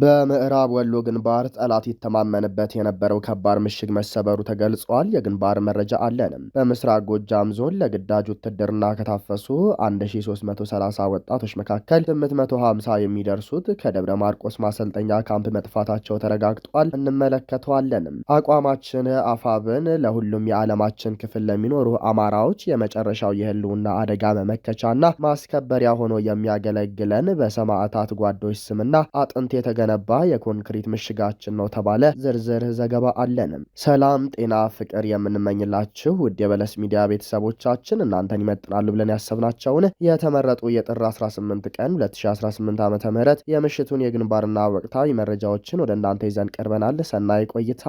በምዕራብ ወሎ ግንባር ጠላት ይተማመንበት የነበረው ከባድ ምሽግ መሰበሩ ተገልጿል። የግንባር መረጃ አለን። በምስራቅ ጎጃም ዞን ለግዳጅ ውትድርና ከታፈሱ 1330 ወጣቶች መካከል 850 የሚደርሱት ከደብረ ማርቆስ ማሰልጠኛ ካምፕ መጥፋታቸው ተረጋግጧል። እንመለከተዋለን። አቋማችን አፋብን ለሁሉም የዓለማችን ክፍል ለሚኖሩ አማራዎች የመጨረሻው የህልውና አደጋ መመከቻና ማስከበሪያ ሆኖ የሚያገለግለን በሰማዕታት ጓዶች ስምና አጥንት የተገነባ የኮንክሪት ምሽጋችን ነው ተባለ። ዝርዝር ዘገባ አለን። ሰላም፣ ጤና፣ ፍቅር የምንመኝላችሁ ውድ የበለስ ሚዲያ ቤተሰቦቻችን እናንተን ይመጥናሉ ብለን ያሰብናቸውን የተመረጡ የጥር 18 ቀን 2018 ዓ.ም የምሽቱን የግንባርና ወቅታዊ መረጃዎችን ወደ እናንተ ይዘን ቀርበናል። ሰናይ ቆይታ።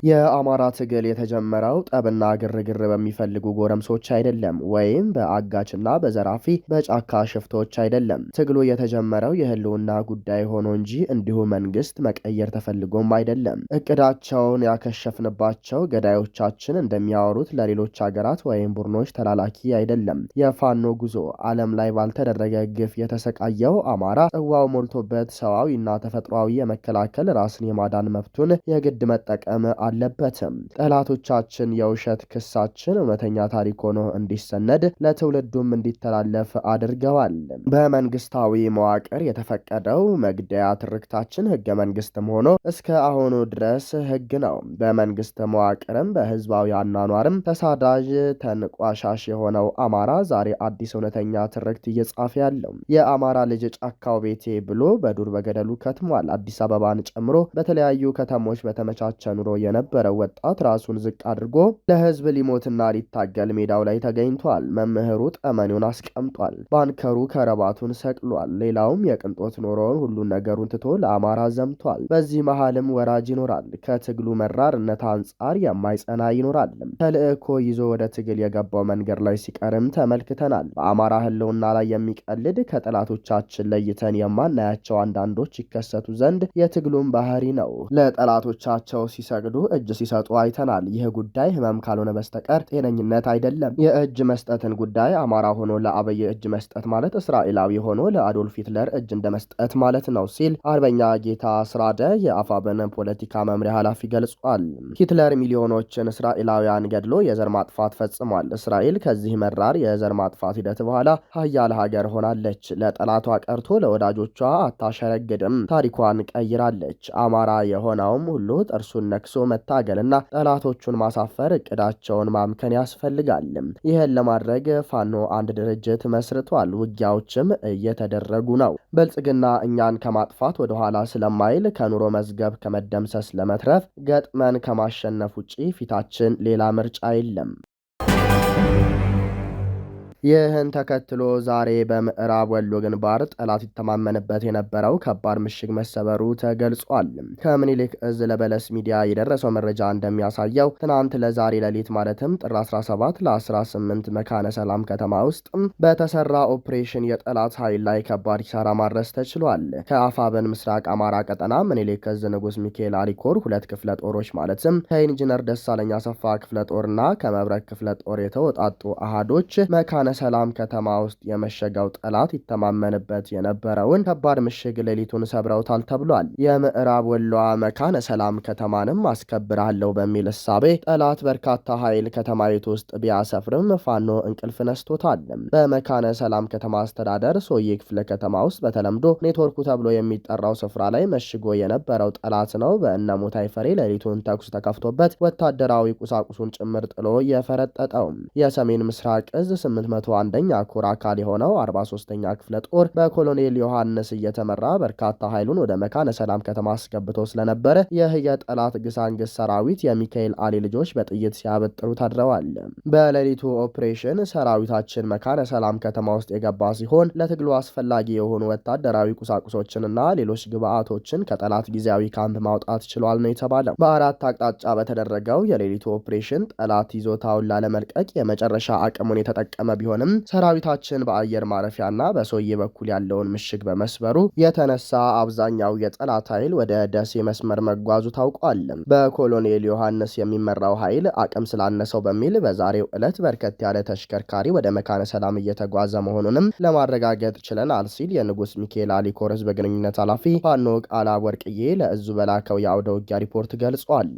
የአማራ ትግል የተጀመረው ጠብና ግርግር በሚፈልጉ ጎረምሶች አይደለም፣ ወይም በአጋችና በዘራፊ በጫካ ሽፍቶች አይደለም። ትግሉ የተጀመረው የህልውና ጉዳይ ሆኖ እንጂ እንዲሁ መንግስት መቀየር ተፈልጎም አይደለም። እቅዳቸውን ያከሸፍንባቸው ገዳዮቻችን እንደሚያወሩት ለሌሎች ሀገራት ወይም ቡድኖች ተላላኪ አይደለም። የፋኖ ጉዞ ዓለም ላይ ባልተደረገ ግፍ የተሰቃየው አማራ ጽዋው ሞልቶበት ሰዋዊና ተፈጥሯዊ የመከላከል ራስን የማዳን መብቱን የግድ መጠቀም አለበትም። ጠላቶቻችን የውሸት ክሳችን እውነተኛ ታሪክ ሆኖ እንዲሰነድ ለትውልዱም እንዲተላለፍ አድርገዋል። በመንግስታዊ መዋቅር የተፈቀደው መግደያ ትርክታችን ህገ መንግስትም ሆኖ እስከ አሁኑ ድረስ ህግ ነው። በመንግስት መዋቅርም በህዝባዊ አኗኗርም ተሳዳጅ ተንቋሻሽ የሆነው አማራ ዛሬ አዲስ እውነተኛ ትርክት እየጻፈ ያለው የአማራ ልጅ ጫካው ቤቴ ብሎ በዱር በገደሉ ከትሟል። አዲስ አበባን ጨምሮ በተለያዩ ከተሞች በተመቻቸ ኑሮ የነበረው ወጣት ራሱን ዝቅ አድርጎ ለህዝብ ሊሞትና ሊታገል ሜዳው ላይ ተገኝቷል። መምህሩ ጠመኔውን አስቀምጧል። ባንከሩ ከረባቱን ሰቅሏል። ሌላውም የቅንጦት ኖሮውን ሁሉን ነገሩን ትቶ ለአማራ ዘምቷል። በዚህ መሃልም ወራጅ ይኖራል። ከትግሉ መራርነት አንጻር የማይጸና ይኖራል። ተልእኮ ይዞ ወደ ትግል የገባው መንገድ ላይ ሲቀርም ተመልክተናል። በአማራ ህልውና ላይ የሚቀልድ ከጠላቶቻችን ለይተን የማናያቸው አንዳንዶች ይከሰቱ ዘንድ የትግሉን ባህሪ ነው። ለጠላቶቻቸው ሲሰግዱ እጅ ሲሰጡ አይተናል። ይህ ጉዳይ ህመም ካልሆነ በስተቀር ጤነኝነት አይደለም። የእጅ መስጠትን ጉዳይ አማራ ሆኖ ለአብይ እጅ መስጠት ማለት እስራኤላዊ ሆኖ ለአዶልፍ ሂትለር እጅ እንደ መስጠት ማለት ነው ሲል አርበኛ ጌታ ስራደ የአፋብን ፖለቲካ መምሪያ ኃላፊ ገልጿል። ሂትለር ሚሊዮኖችን እስራኤላውያን ገድሎ የዘር ማጥፋት ፈጽሟል። እስራኤል ከዚህ መራር የዘር ማጥፋት ሂደት በኋላ ሀያል ሀገር ሆናለች። ለጠላቷ ቀርቶ ለወዳጆቿ አታሸረግድም። ታሪኳን ቀይራለች። አማራ የሆነውም ሁሉ ጥርሱን ነክሶ መታገልና ጠላቶቹን ማሳፈር እቅዳቸውን ማምከን ያስፈልጋል። ይህን ለማድረግ ፋኖ አንድ ድርጅት መስርቷል። ውጊያዎችም እየተደረጉ ነው። ብልጽግና እኛን ከማጥፋት ወደኋላ ስለማይል ከኑሮ መዝገብ ከመደምሰስ ለመትረፍ ገጥመን ከማሸነፍ ውጪ ፊታችን ሌላ ምርጫ የለም። ይህን ተከትሎ ዛሬ በምዕራብ ወሎ ግንባር ጠላት ይተማመንበት የነበረው ከባድ ምሽግ መሰበሩ ተገልጿል። ከምኒልክ እዝ ለበለስ ሚዲያ የደረሰው መረጃ እንደሚያሳየው ትናንት ለዛሬ ሌሊት ማለትም ጥር 17 ለ18 መካነ ሰላም ከተማ ውስጥ በተሰራ ኦፕሬሽን የጠላት ኃይል ላይ ከባድ ኪሳራ ማድረስ ተችሏል። ከአፋብን ምስራቅ አማራ ቀጠና ምኒልክ እዝ ንጉስ ሚካኤል አሊኮር ሁለት ክፍለ ጦሮች ማለትም ከኢንጂነር ደሳለኝ አሰፋ ክፍለ ጦርና ከመብረቅ ክፍለ ጦር የተወጣጡ አሃዶች መካነ ሰላም ከተማ ውስጥ የመሸገው ጠላት ይተማመንበት የነበረውን ከባድ ምሽግ ሌሊቱን ሰብረውታል ተብሏል። የምዕራብ ወሎ መካነ ሰላም ከተማንም አስከብራለሁ በሚል እሳቤ ጠላት በርካታ ኃይል ከተማይቱ ውስጥ ቢያሰፍርም ፋኖ እንቅልፍ ነስቶታል። በመካነ ሰላም ከተማ አስተዳደር ሶዬ ክፍለ ከተማ ውስጥ በተለምዶ ኔትወርኩ ተብሎ የሚጠራው ስፍራ ላይ መሽጎ የነበረው ጠላት ነው በእነሙታይ ፈሬ ሌሊቱን ተኩስ ተከፍቶበት ወታደራዊ ቁሳቁሱን ጭምር ጥሎ የፈረጠጠው። የሰሜን ምስራቅ እዝ 801ኛ ኮር አካል የሆነው 43ኛ ክፍለ ጦር በኮሎኔል ዮሐንስ እየተመራ በርካታ ኃይሉን ወደ መካነ ሰላም ከተማ አስገብቶ ስለነበረ ይህ የጠላት ግሳንግስ ሰራዊት የሚካኤል አሊ ልጆች በጥይት ሲያበጥሩ ታድረዋል። በሌሊቱ ኦፕሬሽን ሰራዊታችን መካነ ሰላም ከተማ ውስጥ የገባ ሲሆን ለትግሉ አስፈላጊ የሆኑ ወታደራዊ ቁሳቁሶችንና ሌሎች ግብአቶችን ከጠላት ጊዜያዊ ካምፕ ማውጣት ችሏል ነው የተባለው። በአራት አቅጣጫ በተደረገው የሌሊቱ ኦፕሬሽን ጠላት ይዞታውን ላለመልቀቅ የመጨረሻ አቅሙን የተጠቀመ ቢሆን ቢሆንም ሰራዊታችን በአየር ማረፊያና በሶዬ በኩል ያለውን ምሽግ በመስበሩ የተነሳ አብዛኛው የጠላት ኃይል ወደ ደሴ መስመር መጓዙ ታውቋል። በኮሎኔል ዮሐንስ የሚመራው ኃይል አቅም ስላነሰው በሚል በዛሬው ዕለት በርከት ያለ ተሽከርካሪ ወደ መካነ ሰላም እየተጓዘ መሆኑንም ለማረጋገጥ ችለናል ሲል የንጉስ ሚካኤል አሊኮር ህዝብ ግንኙነት ኃላፊ ፋኖ ቃላ ወርቅዬ ለእዙ በላከው የአውደ ውጊያ ሪፖርት ገልጿል።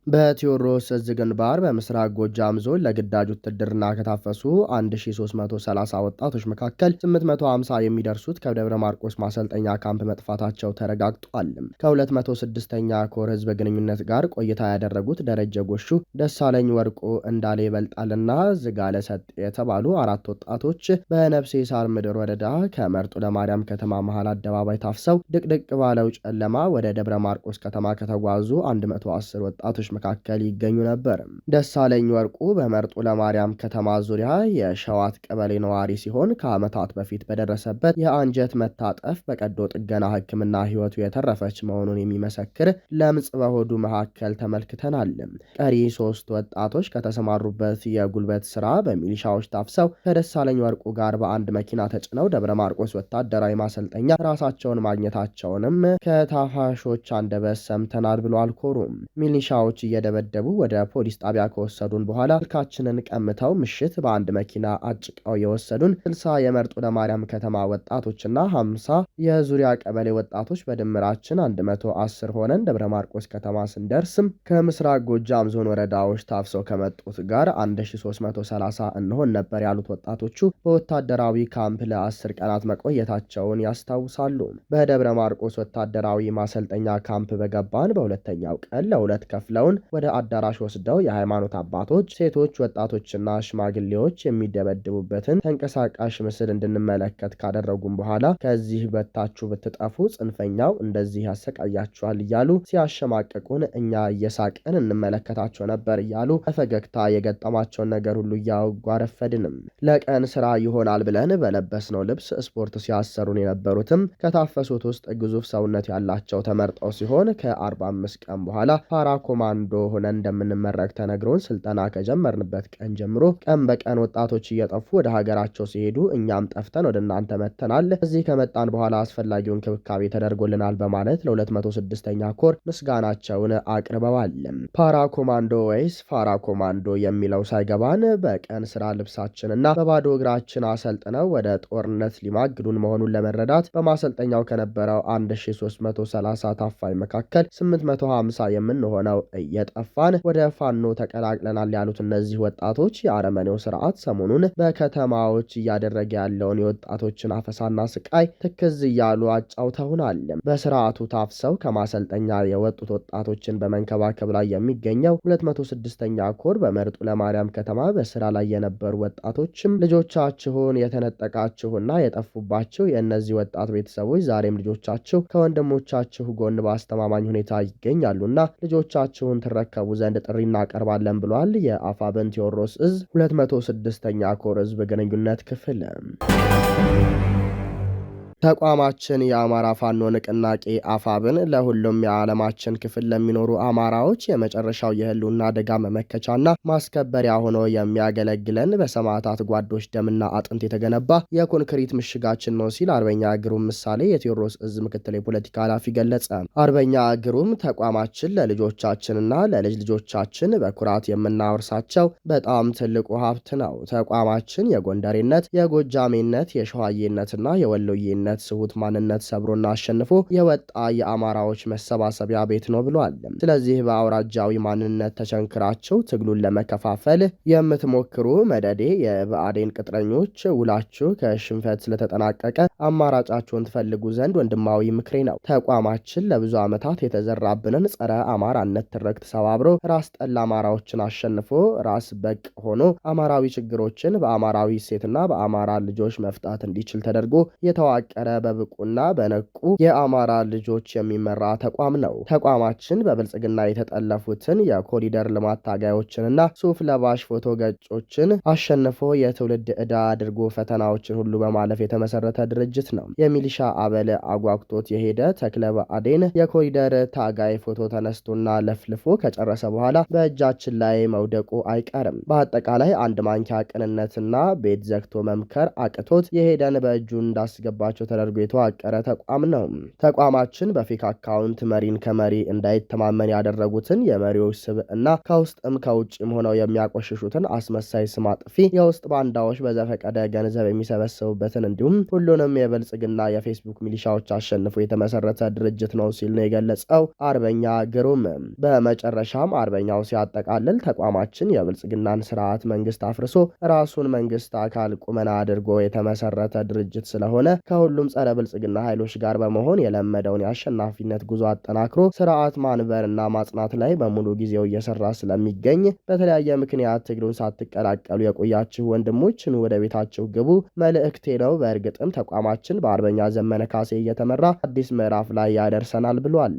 በቴዎድሮስ እዝ ግንባር በምስራቅ ጎጃም ዞን ለግዳጅ ውትድርና ከታፈሱ 1330 ወጣቶች መካከል 850 የሚደርሱት ከደብረ ማርቆስ ማሰልጠኛ ካምፕ መጥፋታቸው ተረጋግጧል። ከ206ኛ ኮር ህዝብ ግንኙነት ጋር ቆይታ ያደረጉት ደረጀ ጎሹ፣ ደሳለኝ ወርቁ፣ እንዳለ ይበልጣልና ዝጋለ ሰጥ የተባሉ 4 ወጣቶች በነፍሴ ሳር ምድር ወረዳ ከመርጡ ለማርያም ከተማ መሃል አደባባይ ታፍሰው ድቅድቅ ባለው ጨለማ ወደ ደብረ ማርቆስ ከተማ ከተጓዙ 110 ወጣቶች መካከል ይገኙ ነበር። ደሳለኝ ወርቁ በመርጡ ለማርያም ከተማ ዙሪያ የሸዋት ቀበሌ ነዋሪ ሲሆን ከዓመታት በፊት በደረሰበት የአንጀት መታጠፍ በቀዶ ጥገና ሕክምና ህይወቱ የተረፈች መሆኑን የሚመሰክር ለምጽ በሆዱ መካከል ተመልክተናል። ቀሪ 3 ወጣቶች ከተሰማሩበት የጉልበት ስራ በሚሊሻዎች ታፍሰው ከደሳለኝ ወርቁ ጋር በአንድ መኪና ተጭነው ደብረ ማርቆስ ወታደራዊ ማሰልጠኛ ራሳቸውን ማግኘታቸውንም ከታፋሾች አንደበት ሰምተናል ብሏል ኮሩ። ሚሊሻዎች እየደበደቡ ወደ ፖሊስ ጣቢያ ከወሰዱን በኋላ ስልካችንን ቀምተው ምሽት በአንድ መኪና አጭቀው የወሰዱን 60 የመርጡ ለማርያም ከተማ ወጣቶችና 50 የዙሪያ ቀበሌ ወጣቶች በድምራችን 110 ሆነን ደብረ ማርቆስ ከተማ ስንደርስም ከምስራቅ ጎጃም ዞን ወረዳዎች ታፍሰው ከመጡት ጋር 1330 እንሆን ነበር ያሉት ወጣቶቹ በወታደራዊ ካምፕ ለ10 ቀናት መቆየታቸውን ያስታውሳሉ። በደብረ ማርቆስ ወታደራዊ ማሰልጠኛ ካምፕ በገባን በሁለተኛው ቀን ለሁለት ከፍለውን ወደ አዳራሽ ወስደው የሃይማኖት አባቶች፣ ሴቶች፣ ወጣቶችና ሽማግሌዎች የሚደበድቡበትን ተንቀሳቃሽ ምስል እንድንመለከት ካደረጉም በኋላ ከዚህ በታችሁ ብትጠፉ ጽንፈኛው እንደዚህ ያሰቃያችኋል እያሉ ሲያሸማቅቁን እኛ እየሳቅን እንመለከታቸው ነበር እያሉ በፈገግታ የገጠማቸውን ነገር ሁሉ እያወጉ አረፈድንም። ለቀን ስራ ይሆናል ብለን በለበስነው ልብስ ስፖርት ሲያሰሩን የነበሩትም ከታፈሱት ውስጥ ግዙፍ ሰውነት ያላቸው ተመርጠው ሲሆን ከ45 ቀን በኋላ ፓራ ኮማንዶ ሆነን እንደምንመረቅ ተነግሮን ስልጠና ከጀመርንበት ቀን ጀምሮ ቀን በቀን ወጣቶች እየጠፉ ወደ ሀገራቸው ሲሄዱ እኛም ጠፍተን ወደ እናንተ መጥተናል። እዚህ ከመጣን በኋላ አስፈላጊውን እንክብካቤ ተደርጎልናል በማለት ለ206ኛ ኮር ምስጋናቸውን አቅርበዋል። ፓራ ኮማንዶ ወይስ ፋራ ኮማንዶ የሚለው ሳይገባን በቀን ስራ ልብሳችንና በባዶ እግራችን አሰልጥነው ወደ ጦርነት ሊማግዱን መሆኑን ለመረዳት በማሰልጠኛው ከነበረው 1330 ታፋይ መካከል 850 የምንሆነው እየጠፋን ወደ ፋኖ ተቀላቅለናል ያሉት እነዚህ ወጣቶች የአረመኔው ስርዓት ሰሞኑን በከተማዎች እያደረገ ያለውን የወጣቶችን አፈሳና ስቃይ ትክዝ እያሉ አጫውተውናል። በስርዓቱ ታፍሰው ከማሰልጠኛ የወጡት ወጣቶችን በመንከባከብ ላይ የሚገኘው 206ኛ ኮር በመርጡ ለማርያም ከተማ በስራ ላይ የነበሩ ወጣቶችም ልጆቻችሁን የተነጠቃችሁና የጠፉባቸው የእነዚህ ወጣት ቤተሰቦች ዛሬም ልጆቻችሁ ከወንድሞቻችሁ ጎን በአስተማማኝ ሁኔታ ይገኛሉና ልጆቻችሁን ትረከቡ ዘንድ ጥሪ እናቀርባለን ብሏል። የአፋብን ቴዎድሮስ እዝ 206ኛ ኮር ህዝብ ግንኙነት ክፍል ተቋማችን የአማራ ፋኖ ንቅናቄ አፋብን ለሁሉም የዓለማችን ክፍል ለሚኖሩ አማራዎች የመጨረሻው የህልውና አደጋ መመከቻና ማስከበሪያ ሆኖ የሚያገለግለን በሰማዕታት ጓዶች ደምና አጥንት የተገነባ የኮንክሪት ምሽጋችን ነው ሲል አርበኛ ግሩም ምሳሌ የቴዎድሮስ እዝ ምክትል የፖለቲካ ኃላፊ ገለጸ። አርበኛ ግሩም ተቋማችን ለልጆቻችንና ለልጅ ልጆቻችን በኩራት የምናወርሳቸው በጣም ትልቁ ሀብት ነው። ተቋማችን የጎንደሬነት፣ የጎጃሜነት፣ የሸዋዬነትና የወሎዬነት ስሁት ማንነት ሰብሮና አሸንፎ የወጣ የአማራዎች መሰባሰቢያ ቤት ነው ብሏል። ስለዚህ በአውራጃዊ ማንነት ተቸንክራችሁ ትግሉን ለመከፋፈል የምትሞክሩ መደዴ የብአዴን ቅጥረኞች ውላችሁ ከሽንፈት ስለተጠናቀቀ አማራጫችሁን ትፈልጉ ዘንድ ወንድማዊ ምክሬ ነው። ተቋማችን ለብዙ ዓመታት የተዘራብንን ጸረ አማራነት ትርክት ሰባብሮ ራስ ጠል አማራዎችን አሸንፎ ራስ በቅ ሆኖ አማራዊ ችግሮችን በአማራዊ እሴትና በአማራ ልጆች መፍታት እንዲችል ተደርጎ የተዋቀ በተዋቀረ በብቁና በነቁ የአማራ ልጆች የሚመራ ተቋም ነው። ተቋማችን በብልጽግና የተጠለፉትን የኮሪደር ልማት ታጋዮችንና ሱፍ ለባሽ ፎቶ ገጾችን አሸንፎ የትውልድ ዕዳ አድርጎ ፈተናዎችን ሁሉ በማለፍ የተመሰረተ ድርጅት ነው። የሚሊሻ አበል አጓጉቶት የሄደ ተክለ ብአዴን የኮሪደር ታጋይ ፎቶ ተነስቶና ለፍልፎ ከጨረሰ በኋላ በእጃችን ላይ መውደቁ አይቀርም። በአጠቃላይ አንድ ማንኪያ ቅንነትና ቤት ዘግቶ መምከር አቅቶት የሄደን በእጁ እንዳስገባቸው ተደርጎ የተዋቀረ ተቋም ነው። ተቋማችን በፌክ አካውንት መሪን ከመሪ እንዳይተማመን ያደረጉትን የመሪዎች ስብዕና ከውስጥም ከውጭም ሆነው የሚያቆሽሹትን አስመሳይ ስም አጥፊ የውስጥ ባንዳዎች በዘፈቀደ ገንዘብ የሚሰበሰቡበትን እንዲሁም ሁሉንም የብልጽግና የፌስቡክ ሚሊሻዎች አሸንፎ የተመሰረተ ድርጅት ነው ሲል ነው የገለጸው አርበኛ ግሩም። በመጨረሻም አርበኛው ሲያጠቃልል ተቋማችን የብልጽግናን ስርዓት መንግስት አፍርሶ ራሱን መንግስት አካል ቁመና አድርጎ የተመሰረተ ድርጅት ስለሆነ ከሁሉም ጸረ ብልጽግና ኃይሎች ጋር በመሆን የለመደውን የአሸናፊነት ጉዞ አጠናክሮ ስርዓት ማንበርና ማጽናት ላይ በሙሉ ጊዜው እየሰራ ስለሚገኝ በተለያየ ምክንያት ትግሉን ሳትቀላቀሉ የቆያችሁ ወንድሞችን ወደ ቤታችሁ ግቡ መልእክቴ ነው። በእርግጥም ተቋማችን በአርበኛ ዘመነ ካሴ እየተመራ አዲስ ምዕራፍ ላይ ያደርሰናል ብሏል።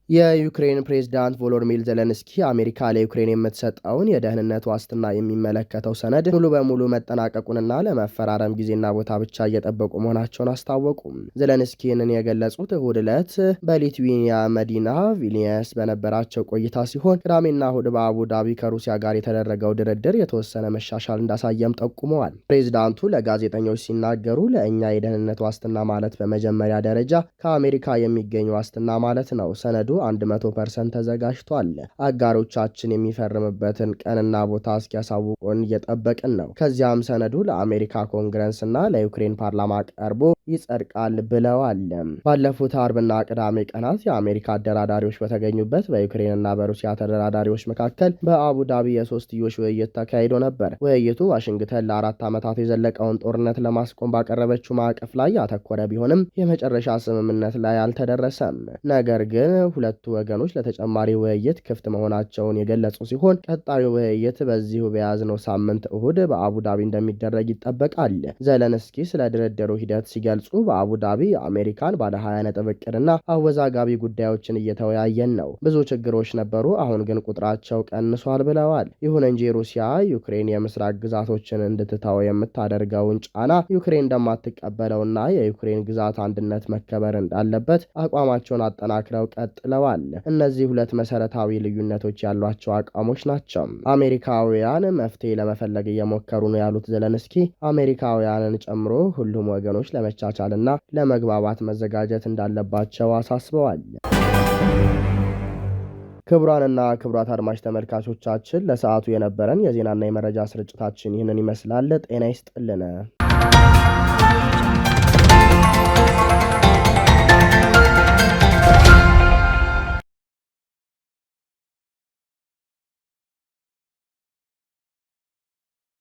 የዩክሬን ፕሬዝዳንት ቮሎዲሚር ዜሌንስኪ አሜሪካ ለዩክሬን የምትሰጠውን የደህንነት ዋስትና የሚመለከተው ሰነድ ሙሉ በሙሉ መጠናቀቁንና ለመፈራረም ጊዜና ቦታ ብቻ እየጠበቁ መሆናቸውን አስታወቁ። ዜሌንስኪ ይህንን የገለጹት እሁድ ዕለት በሊትዌኒያ መዲና ቪልኒየስ በነበራቸው ቆይታ ሲሆን ቅዳሜና እሁድ በአቡዳቢ ከሩሲያ ጋር የተደረገው ድርድር የተወሰነ መሻሻል እንዳሳየም ጠቁመዋል። ፕሬዝዳንቱ ለጋዜጠኞች ሲናገሩ ለእኛ የደህንነት ዋስትና ማለት በመጀመሪያ ደረጃ ከአሜሪካ የሚገኝ ዋስትና ማለት ነው። ሰነዱ 100% ተዘጋጅቷል። አጋሮቻችን የሚፈርምበትን ቀንና ቦታ እስኪያሳውቁን እየጠበቅን ነው። ከዚያም ሰነዱ ለአሜሪካ ኮንግረስና ለዩክሬን ፓርላማ ቀርቦ ይጸድቃል ብለዋል። ባለፉት አርብና ቅዳሜ ቀናት የአሜሪካ አደራዳሪዎች በተገኙበት በዩክሬንና በሩሲያ ተደራዳሪዎች መካከል በአቡዳቢ የሶስትዮሽ ውይይት ተካሂዶ ነበር። ውይይቱ ዋሽንግተን ለ4 ዓመታት የዘለቀውን ጦርነት ለማስቆም ባቀረበችው ማዕቀፍ ላይ ያተኮረ ቢሆንም የመጨረሻ ስምምነት ላይ አልተደረሰም። ነገር ግን ሁለቱ ወገኖች ለተጨማሪ ውይይት ክፍት መሆናቸውን የገለጹ ሲሆን ቀጣዩ ውይይት በዚሁ በያዝነው ሳምንት እሁድ በአቡዳቢ እንደሚደረግ ይጠበቃል። ዜሌንስኪ ስለ ድርድሩ ሂደት ሲገልጹ በአቡዳቢ የአሜሪካን ባለ 20 ነጥብ እቅድና አወዛጋቢ ጉዳዮችን እየተወያየን ነው። ብዙ ችግሮች ነበሩ፣ አሁን ግን ቁጥራቸው ቀንሷል ብለዋል። ይሁን እንጂ ሩሲያ ዩክሬን የምስራቅ ግዛቶችን እንድትተው የምታደርገውን ጫና ዩክሬን እንደማትቀበለውና የዩክሬን ግዛት አንድነት መከበር እንዳለበት አቋማቸውን አጠናክረው ቀጥለዋል። እነዚህ ሁለት መሰረታዊ ልዩነቶች ያሏቸው አቋሞች ናቸው። አሜሪካውያን መፍትሄ ለመፈለግ እየሞከሩ ነው ያሉት ዜሌንስኪ አሜሪካውያንን ጨምሮ ሁሉም ወገኖች ለመቻቻልና ለመግባባት መዘጋጀት እንዳለባቸው አሳስበዋል። ክቡራንና ክቡራት አድማጭ ተመልካቾቻችን ለሰዓቱ የነበረን የዜናና የመረጃ ስርጭታችን ይህንን ይመስላል። ጤና ይስጥልን።